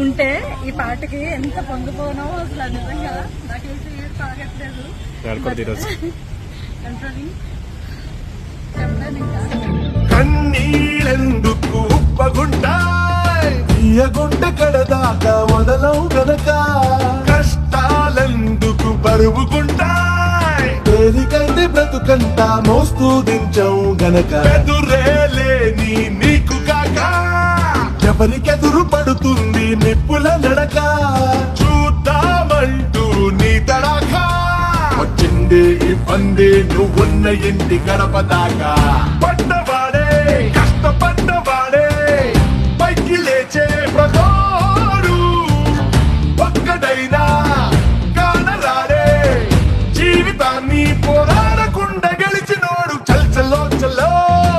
ఉంటే ఈ పాటకి ఎంత పొంగిపోనో అసలు నిజంగా నాకేసి తాగట్లేదు. కన్నీరెందుకు ఉప్పగుంటాయ్, తీయగుంట కడదాకా మొదలవు గనక, కష్టాలెందుకు బరువుకుంటాయ్, తేలికంటే బ్రతుకంతా మోస్తూ దించవు గనక, ఎదురేలేని నీకు కాక ఎవరికెదురు పడుతుంది నిప్పుల నడక, చూద్దామంటూ నీ తడాకా వచ్చింది ఈ పంది నువ్వున్న ఇంటి గడప దాకా.